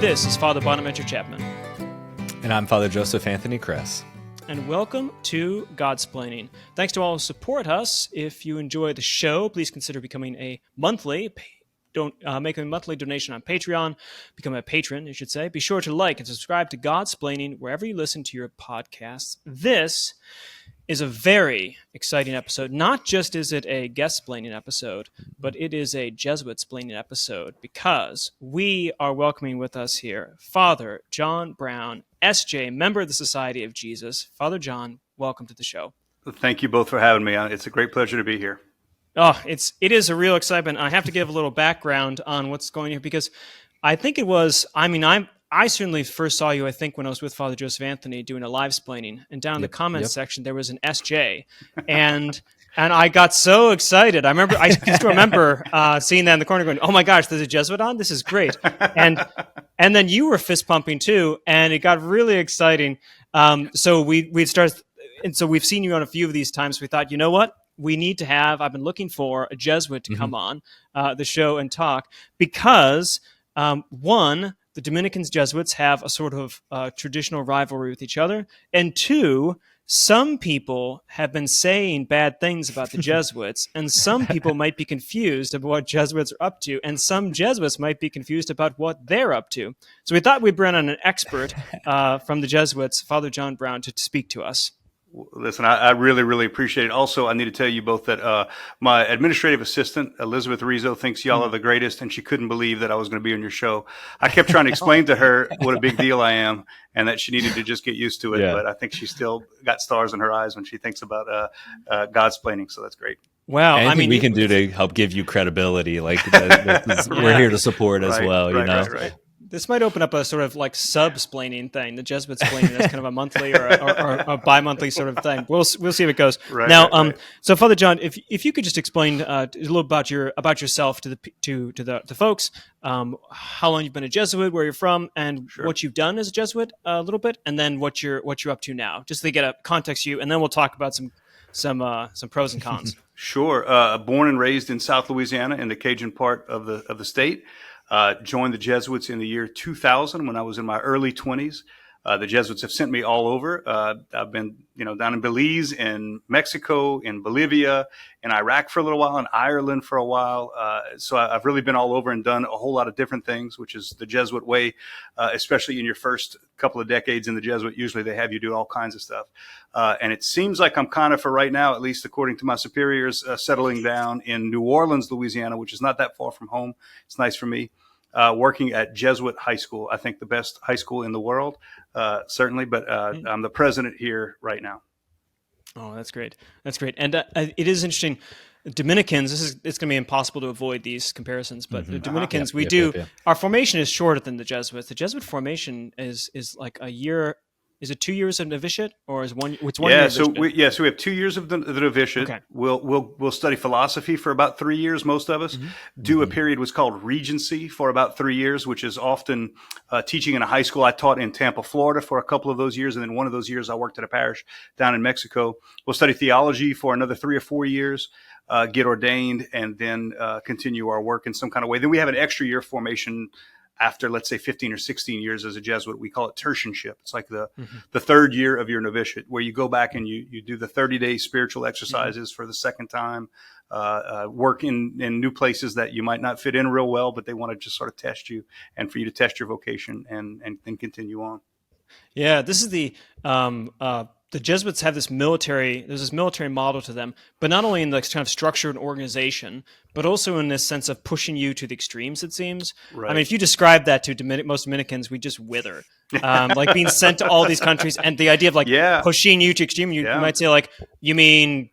This is Father Bonaventure Chapman. And I'm Father Joseph Anthony Kress. And welcome to Godsplaining. Thanks to all who support us. If you enjoy the show, please consider becoming a monthly make a monthly donation on Patreon. Become a patron, you should say. Be sure to like and subscribe to Godsplaining wherever you listen to your podcasts. This is a very exciting episode. Not just is it a Guestsplaining episode, but it is a Jesuit-splaining episode because we are welcoming with us here Father John Brown, S.J., member of the Society of Jesus. Father John, welcome to the show. Thank you both for having me. It's a great pleasure to be here. Oh, it is a real excitement. I have to give a little background on what's going on because I think it was, I certainly first saw you, I think, when I was with Father Joseph Anthony doing a live splaining, and down in the comments section there was an SJ, and I got so excited. I just remember seeing that in the corner, going, "Oh my gosh, there's a Jesuit on! This is great!" And then you were fist pumping too, and it got really exciting. So we started, and so we've seen you on a few of these times. We thought, you know what? We need to have. I've been looking for a Jesuit to come on the show and talk because one, the Dominicans Jesuits have a sort of traditional rivalry with each other, and two, some people have been saying bad things about the Jesuits, and some people might be confused about what Jesuits are up to, and some Jesuits might be confused about what they're up to. So we thought we'd bring on an expert from the Jesuits, Father John Brown, to speak to us. Listen, I really, really appreciate it. Also, I need to tell you both that my administrative assistant, Elizabeth Rizzo, thinks y'all are the greatest, and she couldn't believe that I was going to be on your show. I kept trying to explain to her what a big deal I am and that she needed to just get used to it. Yeah. But I think she still got stars in her eyes when she thinks about Godsplaining, so that's great. Wow. Anything we can do to help give you credibility, we're here to support as well, you know? Right. This might open up a sort of like sub-splaining thing. The Jesuit splaining is kind of a monthly or a bi-monthly sort of thing. We'll see if it goes. Right. So Father John, if you could just explain a little about yourself to the folks, how long you've been a Jesuit, where you're from, and what you've done as a Jesuit a little bit, and then what you're up to now, just to get a context to you, and then we'll talk about some pros and cons. Sure. Born and raised in South Louisiana in the Cajun part of the state. Joined the Jesuits in the year 2000 when I was in my early 20s. The Jesuits have sent me all over. I've been, down in Belize, in Mexico, in Bolivia, in Iraq for a little while, in Ireland for a while. So I've really been all over and done a whole lot of different things, which is the Jesuit way, especially in your first couple of decades in the Jesuit. Usually they have you do all kinds of stuff. And it seems like I'm kind of, for right now, at least according to my superiors, settling down in New Orleans, Louisiana, which is not that far from home. It's nice for me. Working at Jesuit High School, I think the best high school in the world, certainly, but I'm the president here right now. Oh, that's great. That's great. And it is interesting. Dominicans, it's going to be impossible to avoid these comparisons, but the Dominicans, our formation is shorter than the Jesuits. The Jesuit formation is like a year. Is it 2 years of novitiate, or is one? It's 1 year. So we have 2 years of the novitiate. Okay. We'll study philosophy for about 3 years. Most of us do a period what's called regency for about 3 years, which is often teaching in a high school. I taught in Tampa, Florida, for a couple of those years, and then one of those years I worked at a parish down in Mexico. We'll study theology for another 3 or 4 years. Get ordained, and then continue our work in some kind of way. Then we have an extra year formation after, let's say, 15 or 16 years as a Jesuit. We call it tertianship. It's like the third year of your novitiate, where you go back and you do the 30-day spiritual exercises for the second time, work in new places that you might not fit in real well, but they want to just sort of test you and for you to test your vocation and continue on. Yeah, this is the Jesuits have there's this military model to them, but not only in the kind of structure and organization, but also in this sense of pushing you to the extremes, it seems. Right. I mean, if you describe that to most Dominicans, we just wither. Like being sent to all these countries, and the idea of pushing you to extreme, you might say, like, you mean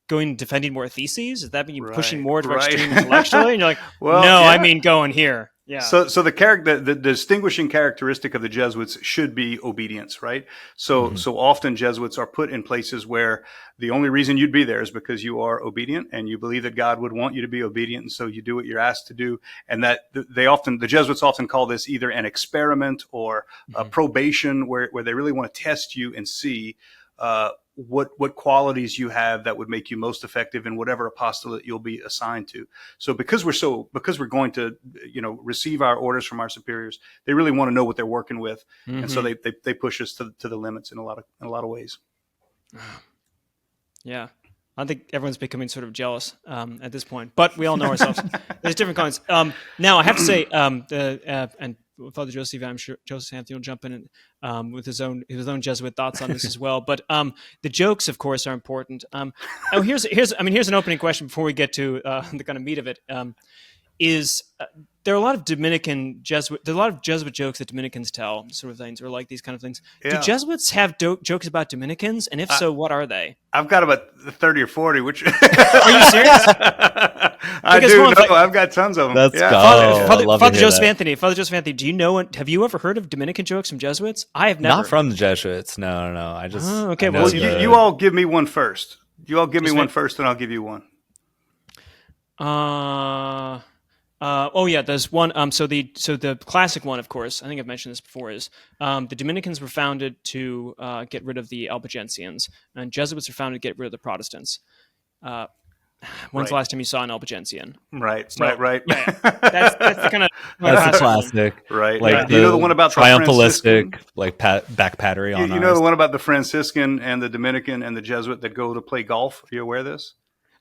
going defending more theses? Does that mean you pushing more to extreme intellectually? And you're like, I mean going here. Yeah. So the distinguishing characteristic of the Jesuits should be obedience, right? So often Jesuits are put in places where the only reason you'd be there is because you are obedient and you believe that God would want you to be obedient, and so you do what you're asked to do. And that the Jesuits often call this either an experiment or a probation, where they really want to test you and see what qualities you have that would make you most effective in whatever apostolate you'll be assigned to. So because we're going to, receive our orders from our superiors, they really want to know what they're working with, and so they push us to the limits in a lot of ways. Yeah. I think everyone's becoming sort of jealous at this point, but we all know ourselves. There's different kinds. Now, I have to say, and Father Joseph, I'm sure Joseph Anthony will jump in with his own Jesuit thoughts on this as well. But the jokes, of course, are important. Here's an opening question before we get to the kind of meat of it. There are a lot of Jesuit jokes that Dominicans tell, sort of things, or like these kind of things. Yeah. Do Jesuits have jokes about Dominicans? And if so, what are they? I've got about 30 or 40, which... Are you serious? I've got tons of them. That's Father Joseph Anthony, do you know, have you ever heard of Dominican jokes from Jesuits? I have never. Not from the Jesuits. No. I just... okay, well, you all give me one first. You all give me one first, and I'll give you one. There's one. So the classic one, of course, I think I've mentioned this before, is the Dominicans were founded to get rid of the Albigensians, and Jesuits were founded to get rid of the Protestants. When's the last time you saw an Albigensian? Right. Yeah. That's the kind of that's a classic, right? Like you know the one about the triumphalistic, like back pattery on. You know the one about the Franciscan and the Dominican and the Jesuit that go to play golf. Are you aware of this?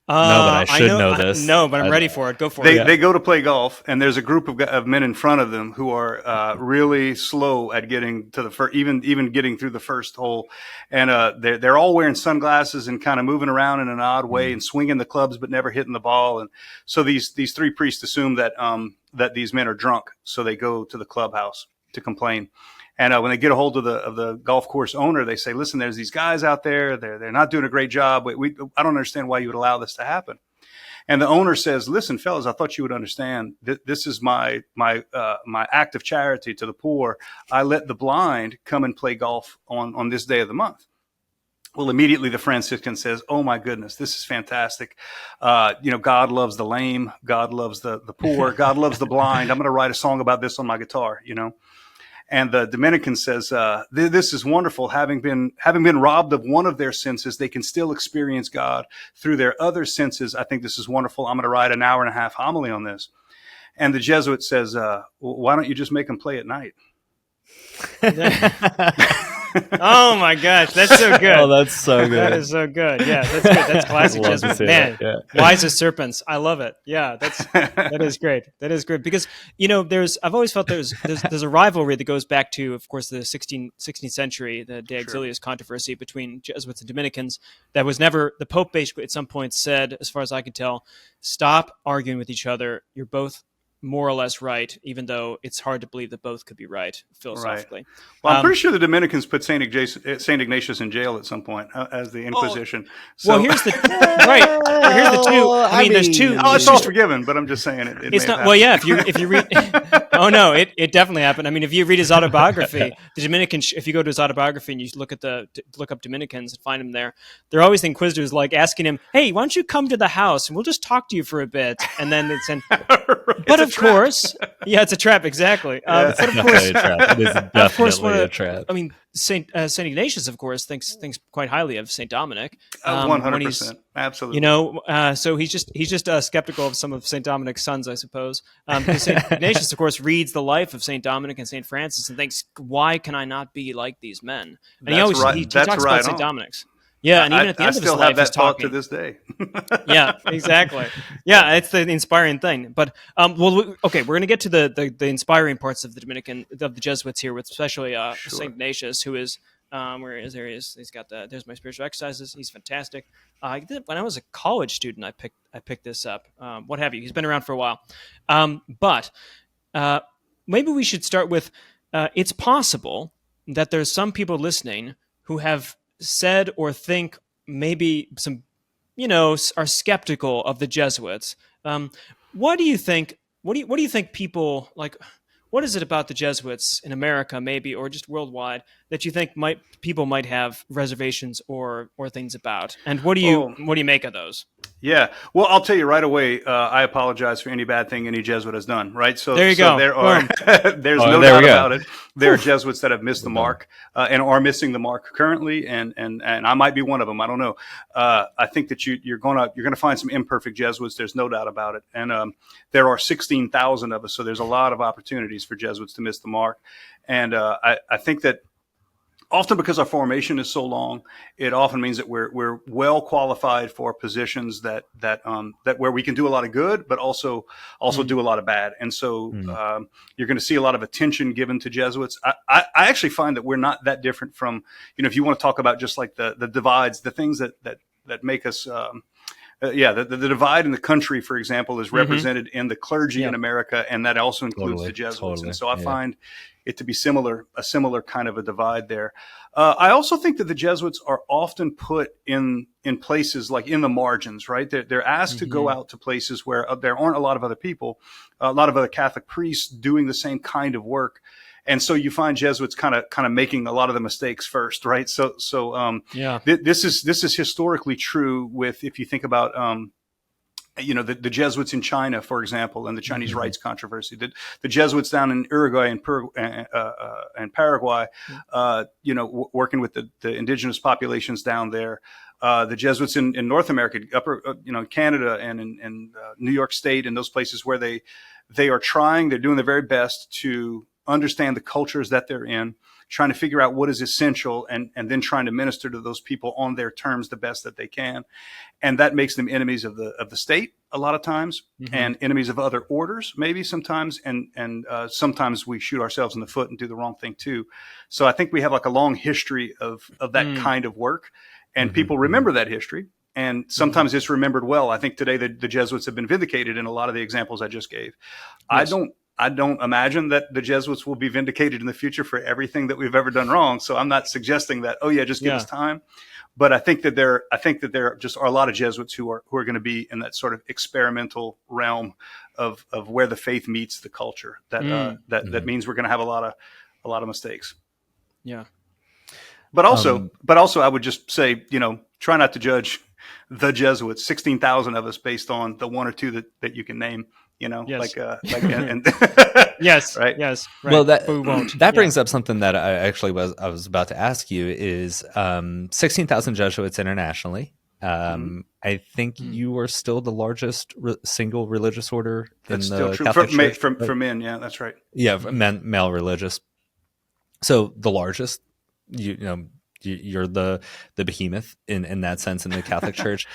No, but I should know this. No, but I'm ready for it. Go for it. They go to play golf, and there's a group of men in front of them who are really slow at getting to the first, even getting through the first hole, and they're all wearing sunglasses and kind of moving around in an odd way and swinging the clubs but never hitting the ball. And so these three priests assume that these men are drunk, so they go to the clubhouse to complain. And when they get a hold of the golf course owner, they say, "Listen, there's these guys out there. They're not doing a great job. I don't understand why you would allow this to happen." And the owner says, "Listen, fellas, I thought you would understand. This is my act of charity to the poor. I let the blind come and play golf on this day of the month." Well, immediately the Franciscan says, "Oh my goodness, this is fantastic. God loves the lame. God loves the poor. God loves the blind. I'm going to write a song about this on my guitar." And the Dominican says, "This is wonderful. Having been robbed of one of their senses, they can still experience God through their other senses. I think this is wonderful. I'm going to write an 1.5-hour homily on this." And the Jesuit says, "Why don't you just make them play at night?" Oh my gosh, that's so good. Oh, that's so good. That is so good. Yeah, that's good. That's classic Jesuit. Man, wise as serpents. I love it. Yeah, that is great. That is great because I've always felt there's a rivalry that goes back to, of course, the 16th century, the De Auxiliis controversy between Jesuits and Dominicans. That was never, the Pope basically at some point said, as far as I can tell, stop arguing with each other. You're both more or less right, even though it's hard to believe that both could be right philosophically. Right. Well, I'm pretty sure the Dominicans put Saint Ignatius in jail at some point as the Inquisition. Well, here's the right. Here's the two. I mean, there's two. Oh, it's all forgiven, but I'm just saying it it's not. Well, yeah. If you read, oh no, it definitely happened. I mean, if you read his autobiography, the Dominican. If you go to his autobiography and you look up Dominicans and find him there, they're always the Inquisitors like asking him, "Hey, why don't you come to the house and we'll just talk to you for a bit?" And then it's in. But of course, yeah, it's a trap. Exactly. But of course, it is definitely a trap. I mean, Saint Ignatius, of course, thinks quite highly of Saint Dominic. 100%, absolutely. So he's just skeptical of some of Saint Dominic's sons, I suppose. Because Saint Ignatius, of course, reads the life of Saint Dominic and Saint Francis and thinks, "Why can I not be like these men?" And he talks about Saint Dominic's. Yeah, and even at the end of his life, he's talking. To this day. Yeah, exactly. Yeah, it's the inspiring thing. But we're going to get to the inspiring parts of the Jesuits here, with especially Saint Ignatius, who is where is there? He's got there's my spiritual exercises. He's fantastic. When I was a college student, I picked this up. What have you? He's been around for a while. But maybe we should start with. It's possible that there's some people listening who have said or think maybe some, are skeptical of the Jesuits. What do you think? What do you think people like? What is it about the Jesuits in America, maybe, or just worldwide, that you think people might have reservations or things about? And what do you make of those? Yeah. Well, I'll tell you right away. I apologize for any bad thing any Jesuit has done. Right. So There you go. there are. There's no there doubt we go. about it. There are Jesuits that have missed the mark and are missing the mark currently, and I might be one of them. I don't know. I think that you're gonna find some imperfect Jesuits. There's no doubt about it. And there are 16,000 of us, so there's a lot of opportunities for Jesuits to miss the mark. And I think that, often because our formation is so long, it often means that we're well qualified for positions that where we can do a lot of good, but also do a lot of bad. And so you're going to see a lot of attention given to Jesuits. I actually find that we're not that different from, if you want to talk about just like the divides, the things that make us. The divide in the country, for example, is represented in the clergy in America, and that also includes the Jesuits. And so I find it to be a similar kind of a divide there. I also think that the Jesuits are often put in places like in the margins, right? They're asked to go out to places where there aren't a lot of other people, a lot of other Catholic priests doing the same kind of work. And so you find Jesuits kind of making a lot of the mistakes first, right? So this is historically true with, if you think about the Jesuits in China, for example, and the Chinese rights controversy. The Jesuits down in Uruguay and Paraguay, working with the indigenous populations down there. The Jesuits in North America, Canada and in New York State, and those places where they're doing their very best to understand the cultures that they're in, trying to figure out what is essential, and then trying to minister to those people on their terms the best that they can. And that makes them enemies of the state a lot of times, and enemies of other orders maybe sometimes, and sometimes we shoot ourselves in the foot and do the wrong thing too. So I think we have like a long history of that kind of work, and people remember that history. And sometimes it's remembered well. I think today the Jesuits have been vindicated in a lot of the examples I just gave. Yes. I don't imagine that the Jesuits will be vindicated in the future for everything that we've ever done wrong. So I'm not suggesting that, just give us time. But I think that there just are a lot of Jesuits who are going to be in that sort of experimental realm of where the faith meets the culture. That means we're going to have a lot of mistakes. Yeah. But also I would just say, try not to judge the Jesuits, 16,000 of us, based on the one or two that you can name. Yes. Yes, right. Yes. Right. Well, that brings up something that I was about to ask you is 16,000 Jesuits internationally. I think you are still the largest single religious order in the Catholic Church. For men. Yeah, that's right. Yeah, male religious. So the largest, you're the behemoth in that sense in the Catholic Church.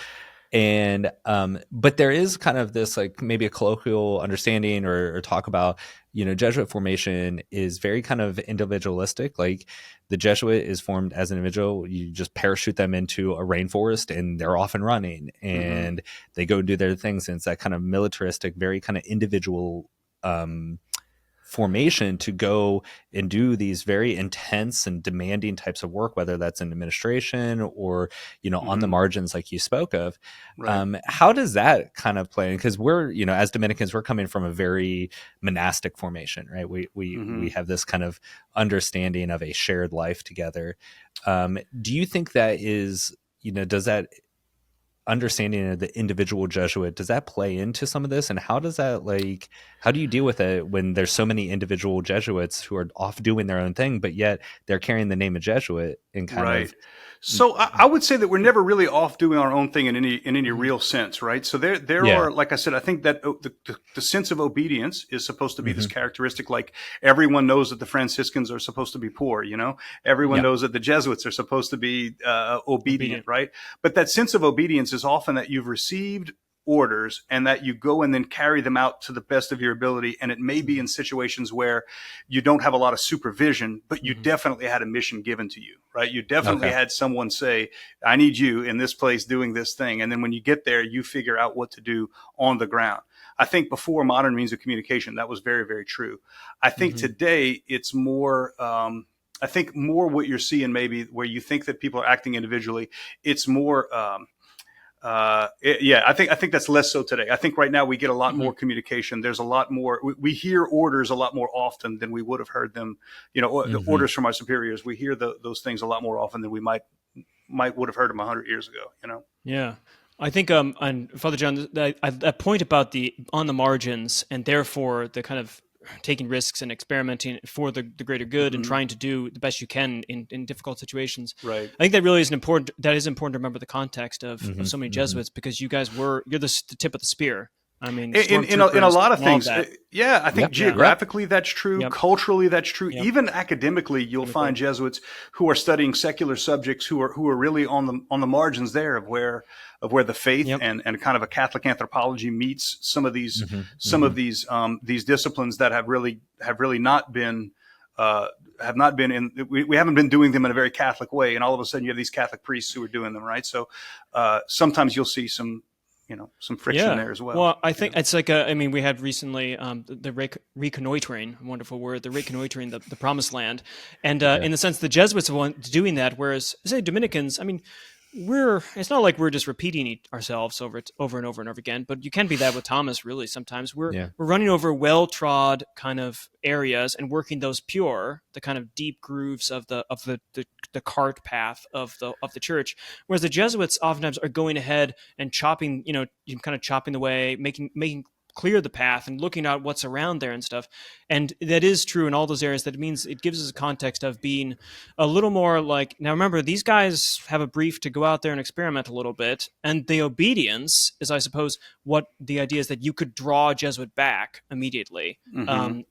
And but there is kind of this like maybe a colloquial understanding or talk about, Jesuit formation is very kind of individualistic. Like the Jesuit is formed as an individual. You just parachute them into a rainforest and they're off and running, and they go do their things. And it's that kind of militaristic, very kind of individual formation to go and do these very intense and demanding types of work, whether that's in administration or, on the margins like you spoke of. Right. How does that kind of play? Because we're, as Dominicans, we're coming from a very monastic formation, right? We have this kind of understanding of a shared life together. Do you think that is, does that understanding of the individual Jesuit, does that play into some of this? And how does that how do you deal with it when there's so many individual Jesuits who are off doing their own thing, but yet they're carrying the name of Jesuit and kind of. So I would say that we're never really off doing our own thing in any real sense, right? So there are, like I said, I think that the sense of obedience is supposed to be this characteristic. Like everyone knows that the Franciscans are supposed to be poor, everyone knows that the Jesuits are supposed to be obedient, right? But that sense of obedience is often that you've received orders and that you go and then carry them out to the best of your ability. And it may be in situations where you don't have a lot of supervision, but you definitely had a mission given to you, right? You definitely had someone say, I need you in this place doing this thing. And then when you get there, you figure out what to do on the ground. I think before modern means of communication, that was very, very true. I think today it's more, I think more what you're seeing maybe where you think that people are acting individually, it's more, I think that's less so today. I think right now we get a lot more communication. There's a lot more, we hear orders a lot more often than we would have heard them, the orders from our superiors. We hear those things a lot more often than we might would have heard them 100 years ago, Yeah. I think, and Father John, that point about the on the margins, and therefore the kind of taking risks and experimenting for the greater good, and trying to do the best you can in difficult situations. Right. I think that really is important. That is important to remember the context of so many Mm-hmm. Jesuits, because you're the tip of the spear. I mean, in a lot of things, yeah, I think Yep. geographically that's true. Yep. Culturally, that's true. Yep. Even academically, you'll find Jesuits who are studying secular subjects who are really on the margins there of where the faith and kind of a Catholic anthropology meets some of these of these disciplines that have really not been. We haven't been doing them in a very Catholic way, and all of a sudden you have these Catholic priests who are doing them, right? So sometimes you'll see some friction there as well. Well, I think it's like we had recently the reconnoitering, a wonderful word, the reconnoitering the promised land, and in the sense the Jesuits are doing that, whereas say Dominicans, I mean, it's not like we're just repeating ourselves over and over and over again, but you can be that with Thomas. Really, sometimes we're running over well-trod kind of areas and working those pure, the kind of deep grooves of the cart path of the church. Whereas the Jesuits oftentimes are going ahead and chopping, kind of chopping the way, making clear the path and looking at what's around there and stuff. And that is true in all those areas. That means it gives us a context of being a little more like, now remember, these guys have a brief to go out there and experiment a little bit. And the obedience is, I suppose, what the idea is, that you could draw a Jesuit back immediately.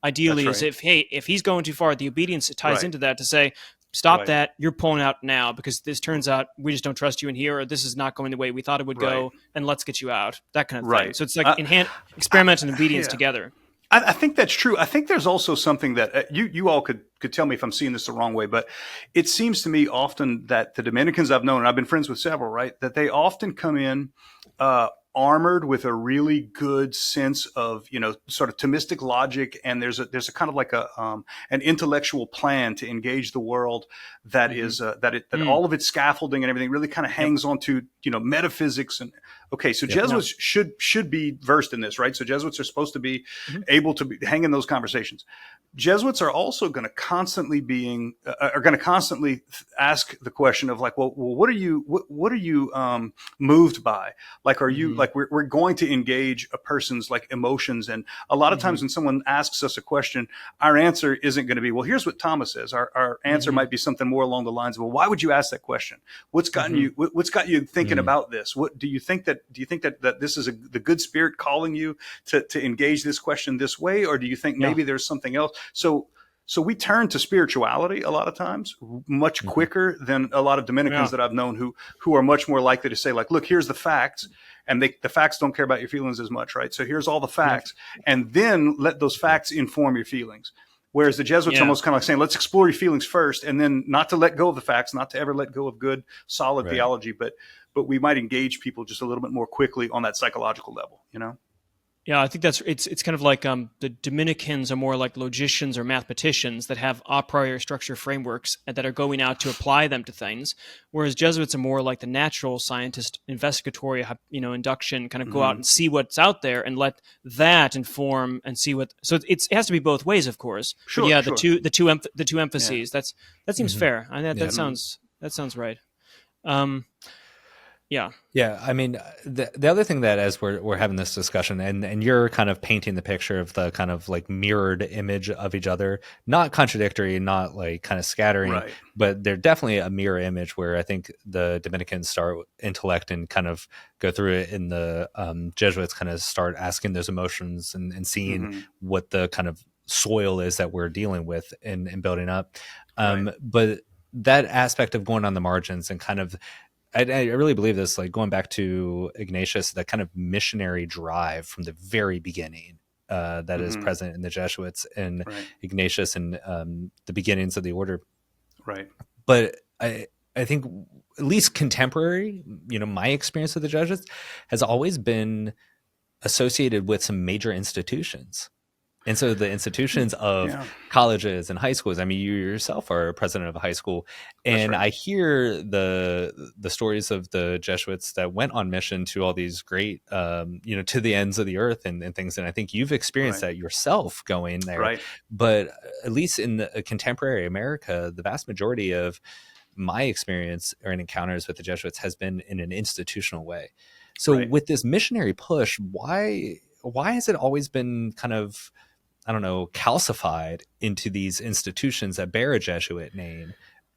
Ideally, That's is if he's going too far, the obedience ties into that to say, stop that, you're pulling out now, because this turns out we just don't trust you in here, or this is not going the way we thought it would go, and let's get you out, that kind of thing. So it's like experiment and obedience together. I think that's true. I think there's also something that you all could tell me if I'm seeing this the wrong way, but it seems to me often that the Dominicans I've known, and I've been friends with several, right, that they often come in armored with a really good sense of, sort of Thomistic logic, and there's a kind of like an intellectual plan to engage the world that is that all of its scaffolding and everything really kind of hangs onto metaphysics. And so Jesuits should be versed in this, right? So Jesuits are supposed to be able to hang in those conversations. Jesuits are also going to constantly ask the question of like, well, what are you moved by? Like, are you like, we're going to engage a person's like emotions. And a lot of times when someone asks us a question, our answer isn't going to be, well, here's what Thomas says. Our answer might be something more along the lines of, well, why would you ask that question? What's gotten what's got you thinking about this? What do you think that this is the good spirit calling you to engage this question this way? Or do you think maybe there's something else? So we turn to spirituality a lot of times much quicker than a lot of Dominicans that I've known who are much more likely to say, like, look, here's the facts. And the facts don't care about your feelings as much, right? So here's all the facts. And then let those facts inform your feelings. Whereas the Jesuits almost kind of like saying, let's explore your feelings first, and then not to let go of the facts, not to ever let go of good, solid theology, but we might engage people just a little bit more quickly on that psychological level, Yeah, I think it's kind of like the Dominicans are more like logicians or mathematicians that have a priori structure frameworks and that are going out to apply them to things, whereas Jesuits are more like the natural scientist, investigatory, induction, kind of go out and see what's out there and let that inform and see what. So it has to be both ways, of course. Sure. But yeah, sure. the two emphases. That seems fair. That sounds right. Yeah. I mean, the other thing that as we're having this discussion and you're kind of painting the picture of the kind of like mirrored image of each other, not contradictory, not like kind of scattering, but they're definitely a mirror image where I think the Dominicans start intellect and kind of go through it, and the Jesuits kind of start asking those emotions and seeing what the kind of soil is that we're dealing with and building up. But that aspect of going on the margins and kind of, I really believe this, like going back to Ignatius, that kind of missionary drive from the very beginning that is present in the Jesuits and Ignatius and the beginnings of the order. Right. But I think at least contemporary, my experience with the Jesuits has always been associated with some major institutions. And so the institutions of colleges and high schools, I mean, you yourself are president of a high school, and I hear the stories of the Jesuits that went on mission to all these great, to the ends of the earth and things. And I think you've experienced that yourself going there. But at least in the contemporary America, the vast majority of my experience or encounters with the Jesuits has been in an institutional way. So Right. with this missionary push, why has it always been kind of, I don't know, calcified into these institutions that bear a Jesuit name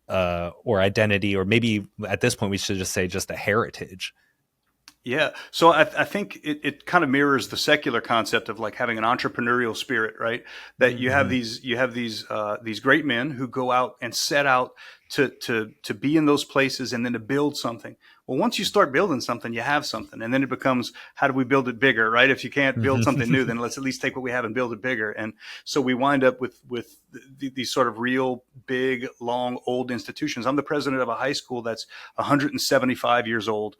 or identity, or maybe at this point we should just say just a heritage? Yeah. So I think it kind of mirrors the secular concept of like having an entrepreneurial spirit, right? That you have these great men who go out and set out to be in those places and then to build something. Well, once you start building something, you have something, and then it becomes, how do we build it bigger, right? If you can't build something new, then let's at least take what we have and build it bigger. And so we wind up with these sort of real big, long, old institutions. I'm the president of a high school that's 175 years old.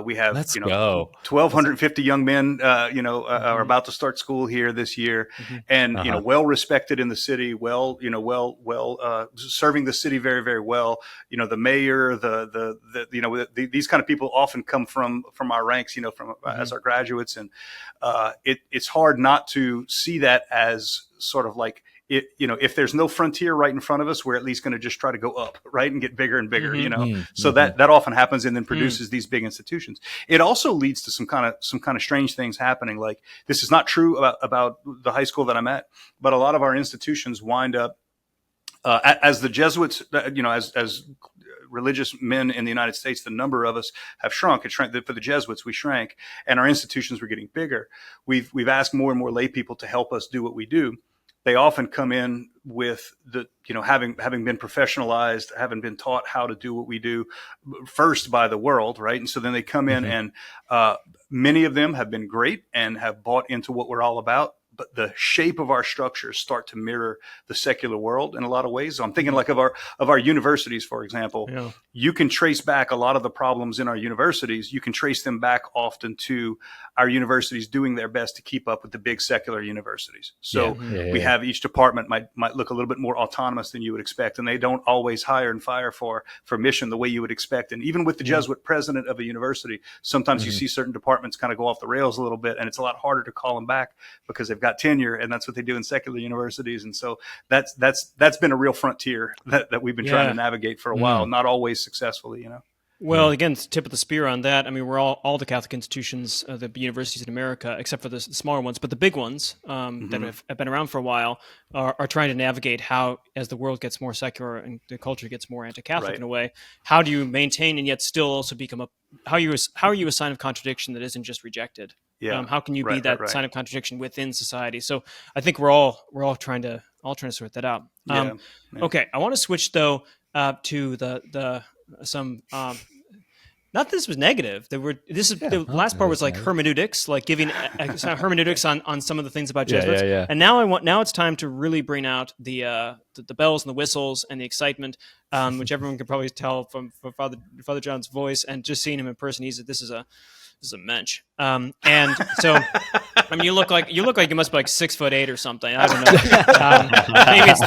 We have, Let's go. 1,250 young men, are about to start school here this year, and well respected in the city, well serving the city very, very well. The mayor, these kind of people often come from our ranks, as our graduates, and it's hard not to see that as sort of like, if there's no frontier right in front of us, we're at least going to just try to go up, right, and get bigger and bigger. So that often happens, and then produces these big institutions. It also leads to some kind of strange things happening. Like, this is not true about the high school that I'm at, but a lot of our institutions wind up as the Jesuits, as religious men in the United States, the number of us have shrunk. It shrank. For the Jesuits, we shrank, and our institutions were getting bigger. We've asked more and more lay people to help us do what we do. They often come in with having been professionalized, having been taught how to do what we do first by the world, right? And so then they come in, and many of them have been great and have bought into what we're all about. But the shape of our structures start to mirror the secular world in a lot of ways. So I'm thinking like of our universities, for example. Yeah. You can trace back a lot of the problems in our universities. You can trace them back often to our universities doing their best to keep up with the big secular universities. So we have each department might look a little bit more autonomous than you would expect, and they don't always hire and fire for mission the way you would expect. And even with the Jesuit president of a university, sometimes you see certain departments kind of go off the rails a little bit, and it's a lot harder to call them back because they've got tenure, and that's what they do in secular universities. And so that's been a real frontier that we've been trying to navigate for a while, not always successfely, Well, again, tip of the spear on that. I mean, we're all the Catholic institutions, the universities in America, except for the smaller ones, but the big ones that have been around for a while are trying to navigate how, as the world gets more secular and the culture gets more anti-Catholic in a way, how do you maintain and yet still also become how are you a sign of contradiction that isn't just rejected? Yeah. How can you be that sign of contradiction within society? So I think we're all trying to sort that out. Okay, I want to switch though to the some not that this was negative. The last part was like hermeneutics, like giving hermeneutics on some of the things about Jesuits. And now it's time to really bring out the bells and the whistles and the excitement, which everyone can probably tell from Father John's voice, and just seeing him in person. This is a mensch. And so I mean, you look like you must be like 6'8" or something. I don't know. Maybe it's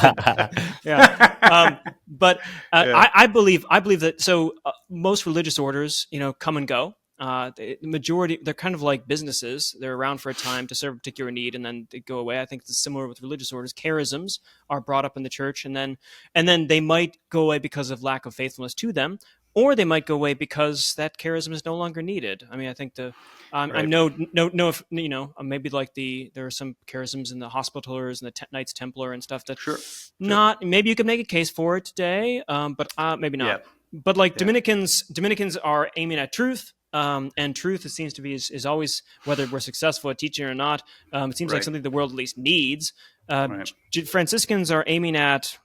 but I believe that. So most religious orders, come and go. The majority, they're kind of like businesses. They're around for a time to serve a particular need, and then they go away. I think it's similar with religious orders. Charisms are brought up in the church, and then they might go away because of lack of faithfulness to them. Or they might go away because that charism is no longer needed. I mean, I think I know if maybe like there are some charisms in the Hospitallers and the Knights Templar and stuff that maybe you could make a case for it today, but maybe not. Yeah. But like Dominicans are aiming at truth. And truth, it seems to be, is always, whether we're successful at teaching or not, it seems like something the world at least needs. Franciscans are aiming at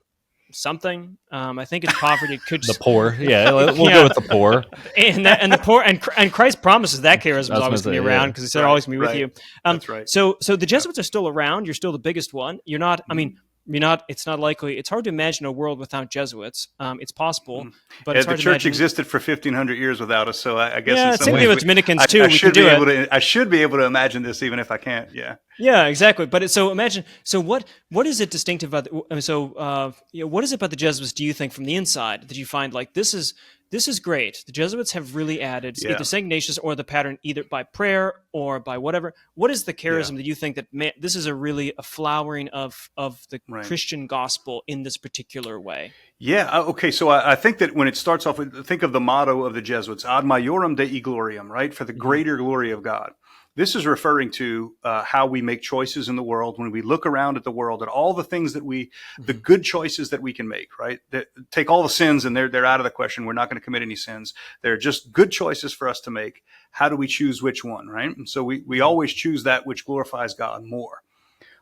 something. I think it's poverty. The poor. Yeah, we'll go with the poor. And the poor, and Christ promises that charism is always going to be around, because he said always going to be with you. That's right. So the Jesuits are still around. You're still the biggest one. You're not. I mean, it's not likely. It's hard to imagine a world without Jesuits. It's possible, but it's hard the church existed for 1,500 years without us. So I guess in some ways with Dominicans too. I should be able to imagine this, even if I can't. Yeah, exactly. But imagine. So what is it distinctive about? What is it about the Jesuits? Do you think from the inside that you find like this is this is great. The Jesuits have really added Yeah. either St. Ignatius or the pattern, either by prayer or by whatever. What is the charism that you think that this is a flowering of the Christian gospel in this particular way? Yeah. Okay. So I think that when it starts off with, think of the motto of the Jesuits, ad maiorem Dei gloriam, right? For the greater glory of God. This is referring to how we make choices in the world. When we look around at the world, at all the things that the good choices that we can make, right? That take all the sins and they're out of the question. We're not going to commit any sins. They're just good choices for us to make. How do we choose which one, right? And so we always choose that which glorifies God more.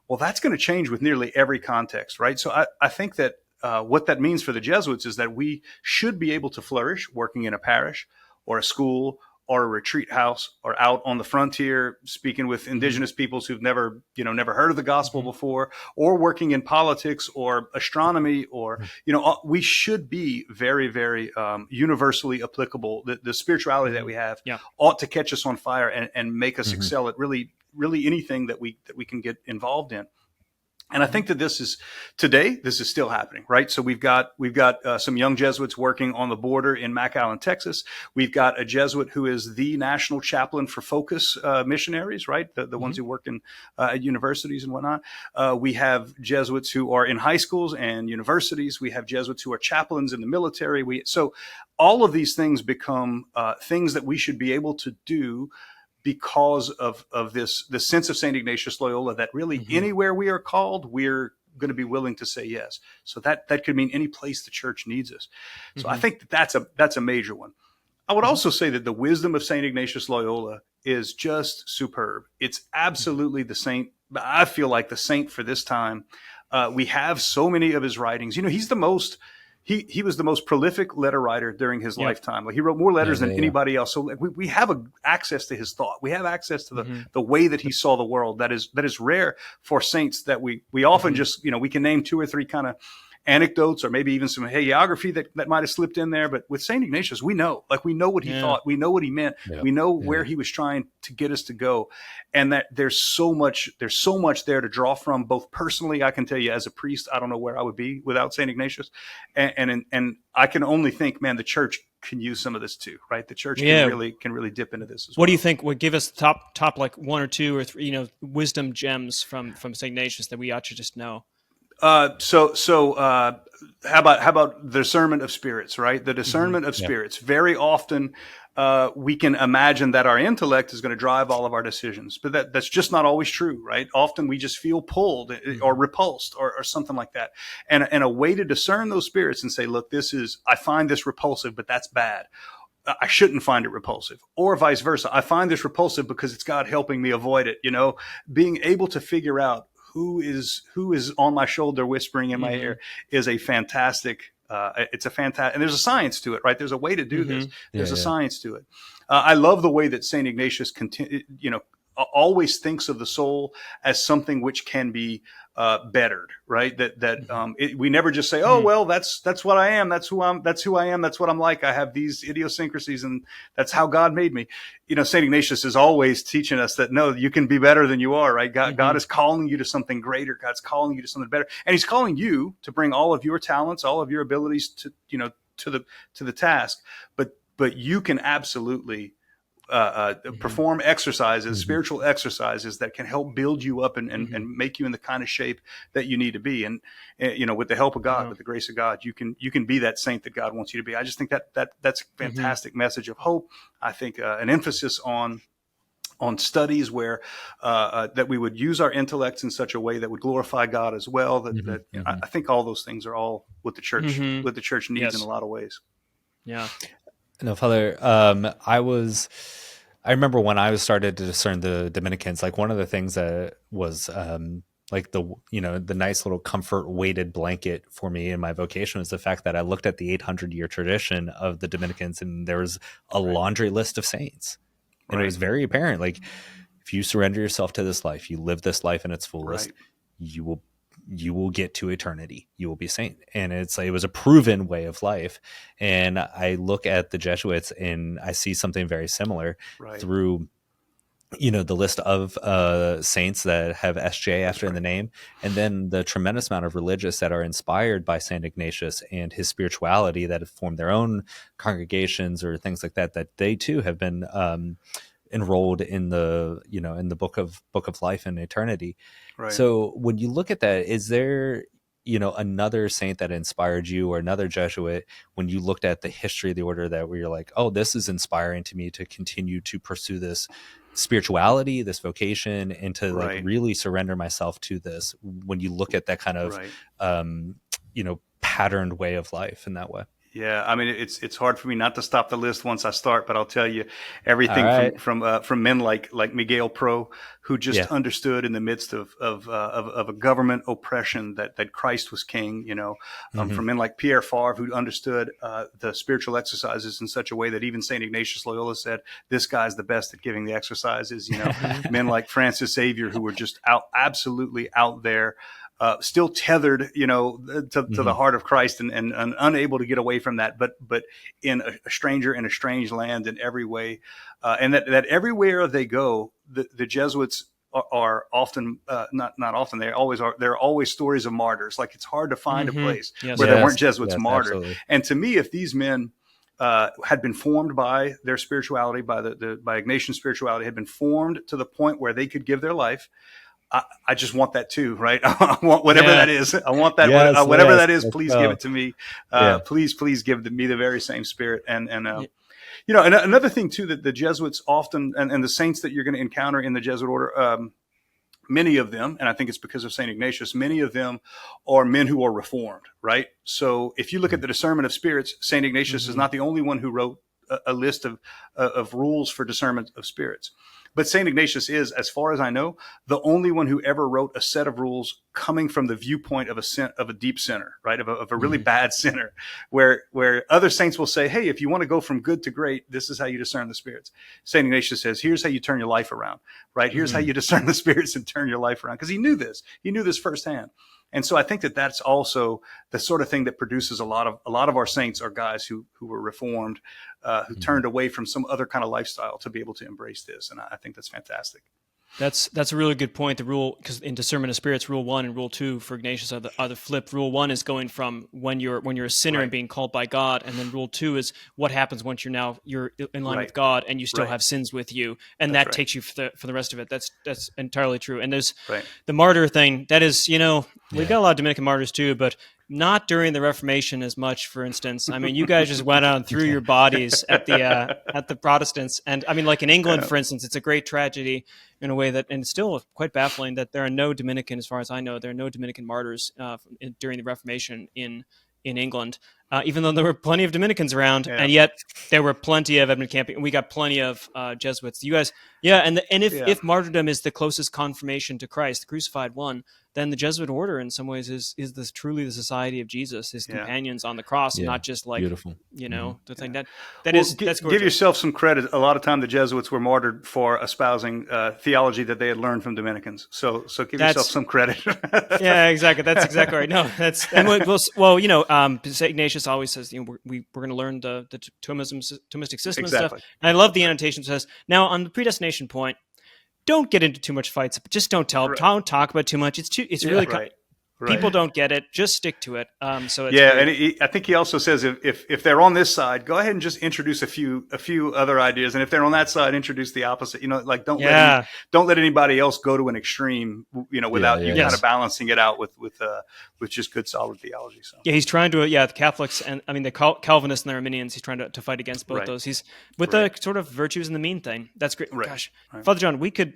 Well, that's going to change with nearly every context, right? So I think that what that means for the Jesuits is that we should be able to flourish working in a parish or a school or a retreat house or out on the frontier speaking with indigenous peoples who've never heard of the gospel before, or working in politics or astronomy, or we should be very, very universally applicable. The spirituality that we have ought to catch us on fire and make us excel at really anything that we can get involved in. And I think that this is still happening, right? So we've got some young Jesuits working on the border in McAllen, Texas. We've got a Jesuit who is the national chaplain for Focus missionaries, right? The ones who work in at universities and whatnot. We have Jesuits who are in high schools and universities. We have Jesuits who are chaplains in the military. So all of these things become things that we should be able to do because of this sense of St. Ignatius Loyola, that really anywhere we are called, we're going to be willing to say yes. So that could mean any place the church needs us. So I think that's a major one. I would also say that the wisdom of St. Ignatius Loyola is just superb. It's absolutely the saint. I feel like the saint for this time. We have so many of his writings. He's the most. He was the most prolific letter writer during his lifetime. Like, he wrote more letters than anybody else. So we have access to his thought. We have access to the way that he saw the world. That is rare for saints, that we often just, we can name 2 or 3 kind of anecdotes or maybe even some hagiography that might have slipped in there. But with St. Ignatius, we know what he thought. We know what he meant. Yeah. We know where he was trying to get us to go. And that there's so much there to draw from, both personally. I can tell you, as a priest, I don't know where I would be without St. Ignatius. And I can only think, man, the church can use some of this too, right? The church can really dip into this as well. What do you think would give us top like 1 or 2 or 3, wisdom gems from St. Ignatius that we ought to just know? So how about the discernment of spirits, right? The discernment of spirits. Very often, we can imagine that our intellect is going to drive all of our decisions, but that's just not always true, right? Often we just feel pulled or repulsed or something like that. And a way to discern those spirits and say, look, I find this repulsive, but that's bad. I shouldn't find it repulsive, or vice versa. I find this repulsive because it's God helping me avoid it. Being able to figure out who is on my shoulder whispering in my ear is a fantastic, and there's a science to it, right? There's a way to do this. There's a science to it. I love the way that St. Ignatius always thinks of the soul as something which can be bettered, right? We never just say, oh, well, that's what I am. That's who I am. That's what I'm like. I have these idiosyncrasies, and that's how God made me. St. Ignatius is always teaching us that, no, you can be better than you are, right? God is calling you to something greater. God's calling you to something better. And he's calling you to bring all of your talents, all of your abilities to the task. But you can absolutely perform exercises, spiritual exercises that can help build you up and make you in the kind of shape that you need to be. And with the help of God, with the grace of God, you can be that saint that God wants you to be. I just think that's a fantastic message of hope. I think an emphasis on studies where that we would use our intellects in such a way that would glorify God as well. I think all those things are all what the church needs in a lot of ways. Yeah. No, Father, I remember when I started to discern the Dominicans, like one of the things that was like the nice little comfort weighted blanket for me in my vocation was the fact that I looked at the 800-year tradition of the Dominicans, and there was a laundry list of saints. And it was very apparent, like, if you surrender yourself to this life, you live this life in its fullest, you will get to eternity. You will be saint. And it was a proven way of life. And I look at the Jesuits and I see something very similar through the list of saints that have SJ after in the name, and then the tremendous amount of religious that are inspired by Saint Ignatius and his spirituality that have formed their own congregations or things like that, that they too have been enrolled in the in the book of life and eternity. Right. So when you look at that, is there another saint that inspired you, or another Jesuit, when you looked at the history of the order, that where you're like, oh, this is inspiring to me to continue to pursue this spirituality, this vocation, and to like really surrender myself to this, when you look at that kind of patterned way of life in that way? Yeah, I mean, it's hard for me not to stop the list once I start, but I'll tell you everything from men like Miguel Pro, who just understood in the midst of a government oppression that Christ was king. From men like Pierre Favre, who understood the spiritual exercises in such a way that even Saint Ignatius Loyola said, "This guy's the best at giving the exercises." Men like Francis Xavier, who were just absolutely out there. Still tethered, to the heart of Christ and unable to get away from that, but in a stranger in a strange land in every way, and that everywhere they go, the Jesuits are often not often, they always are. There are always stories of martyrs. Like, it's hard to find a place where there weren't Jesuits martyred. Absolutely. And to me, if these men had been formed by their spirituality, by by Ignatian spirituality, had been formed to the point where they could give their life. I just want that too, right? I want whatever that is. I want that, whatever that is. Please give it to me. Please give me the very same spirit. And another thing too, that the Jesuits often, and the saints that you're going to encounter in the Jesuit order, many of them, and I think it's because of Saint Ignatius, many of them are men who are reformed, right? So if you look at the discernment of spirits, Saint Ignatius is not the only one who wrote a list of rules for discernment of spirits. But St. Ignatius is, as far as I know, the only one who ever wrote a set of rules coming from the viewpoint of a deep sinner, right? Of a really bad sinner, where other saints will say, hey, if you want to go from good to great, this is how you discern the spirits. St. Ignatius says, here's how you turn your life around, right? Here's how you discern the spirits and turn your life around. Because he knew this. He knew this firsthand. And so I think that that's also the sort of thing that produces a lot of our saints are guys who were reformed, who turned away from some other kind of lifestyle to be able to embrace this. And I think that's fantastic. That's a really good point. The rule, because in discernment of spirits, rule 1 and rule 2 for Ignatius are the flip. Rule 1 is going from when you're a sinner and being called by God, and then rule 2 is what happens once you're in line with God and you still have sins with you, and that takes you for the rest of it. That's entirely true. And there's the martyr thing. That is, we've got a lot of Dominican martyrs too, but not during the Reformation as much, for instance. I mean, you guys just went out and threw your bodies at the Protestants. And I mean, like in England, for instance, it's a great tragedy in a way that, and it's still quite baffling that there are no Dominican, as far as I know, there are no Dominican martyrs during the Reformation in England, even though there were plenty of Dominicans around, and yet there were plenty of Edmund Campion. We got plenty of Jesuits. You guys, if martyrdom is the closest confirmation to Christ, the crucified one, then the Jesuit order in some ways is this truly the society of Jesus, his companions on the cross, not just like, beautiful. The thing that's gorgeous. Give yourself some credit. A lot of time the Jesuits were martyred for espousing theology that they had learned from Dominicans. So give yourself some credit. Yeah, exactly. That's exactly right. No, St. Ignatius always says, we're going to learn the Thomistic system and stuff. And I love the annotation that says, now on the predestination point, don't get into too much fights. Just don't don't talk about too much. It's really people don't get it. Just stick to it. So it's and I think he also says if they're on this side, go ahead and just introduce a few other ideas, and if they're on that side, introduce the opposite. Like don't let anybody else go to an extreme. Without you kind of balancing it out with just good solid theology. So he's trying to the Catholics and I mean the Calvinists and the Arminians. He's trying to fight against both those. He's with the sort of virtues and the mean thing. That's great. Gosh, Father John, we could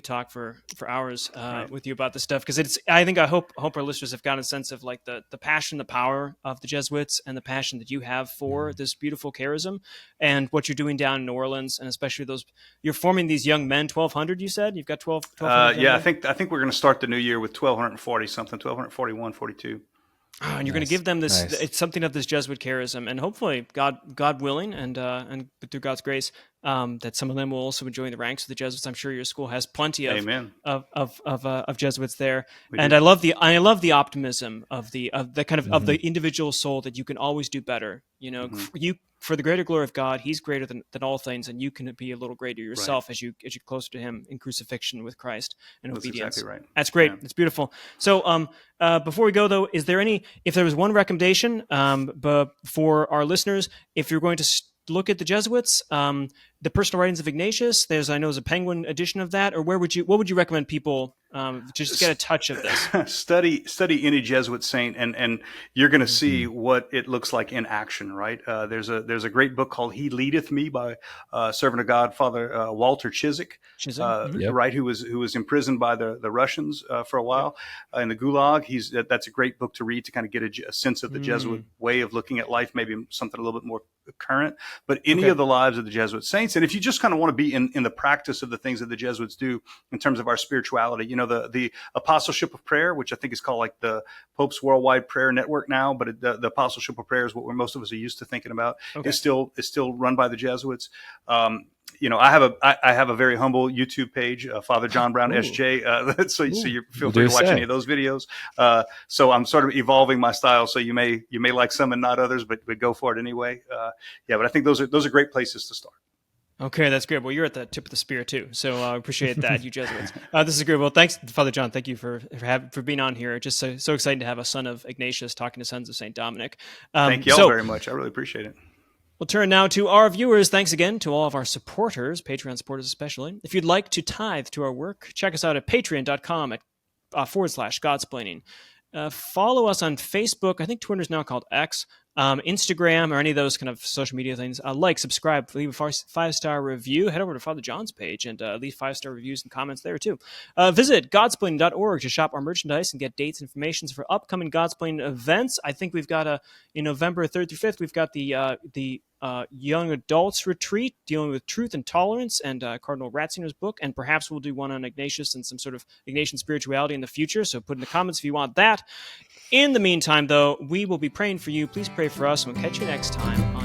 talk for hours with you about this stuff because I hope our listeners have gotten a sense of like the passion, the power of the Jesuits, and the passion that you have for this beautiful charism and what you're doing down in New Orleans, and especially you're forming these young men. 1,200, you said you've got 1,200. I think we're going to start the new year with 1,240 something, 1,241, 42. And you're going to give them this. It's something of this Jesuit charism, and hopefully, God willing, and through God's grace, that some of them will also join the ranks of the Jesuits. I'm sure your school has plenty of Amen. of Jesuits there, We and do. I love the optimism of the kind of the Mm-hmm. individual soul that you can always do better. For the greater glory of God, He's greater than all things, and you can be a little greater yourself as you closer to Him in crucifixion with Christ and That's obedience. exactly right. That's great. Yeah. That's beautiful. So, before we go though, is there if there was one recommendation, but for our listeners, if you're going to look at the Jesuits, the personal writings of Ignatius, I know there's a Penguin edition of that, or what would you recommend people just get a touch of this? Study any Jesuit saint, and you're going to see what it looks like in action. Right? There's a great book called "He Leadeth Me" by servant of God, Father Walter Chiswick, Yep. right? Who was imprisoned by the Russians for a while in the Gulag. That's a great book to read to kind of get a sense of the Jesuit way of looking at life, maybe something a little bit more current. But any of the lives of the Jesuit saints, and if you just kind of want to be in the practice of the things that the Jesuits do in terms of our spirituality, the apostleship of prayer, which I think is called like the Pope's Worldwide Prayer Network now, but the apostleship of prayer is what most of us are used to thinking about. Okay. It's still run by the Jesuits. I have a very humble YouTube page, Father John Brown SJ. So you feel free to watch any of those videos. So I'm sort of evolving my style. So you may like some and not others, but go for it anyway. But I think those are great places to start. Okay, that's good. Well, you're at the tip of the spear too, so I appreciate that, you Jesuits. This is good. Well, thanks, Father John. Thank you for being on here. Just so exciting to have a son of Ignatius talking to sons of Saint Dominic. Thank you all very much. I really appreciate it. We'll turn now to our viewers. Thanks again to all of our supporters, Patreon supporters especially. If you'd like to tithe to our work, check us out at patreon.com /Godsplaining. Follow us on Facebook. I think Twitter is now called X. Instagram, or any of those kind of social media things. Subscribe, leave a 5-star review. Head over to Father John's page and leave 5-star reviews and comments there too. Visit godsplaining.org to shop our merchandise and get dates and information for upcoming Godsplaining events. I think we've got in November 3rd through 5th, we've got the young adults retreat dealing with truth and tolerance, and Cardinal Ratzinger's book, and perhaps we'll do one on Ignatius and some sort of Ignatian spirituality in the future. So put in the comments if you want that. In the meantime, though, we will be praying for you. Please pray for us, and we'll catch you next time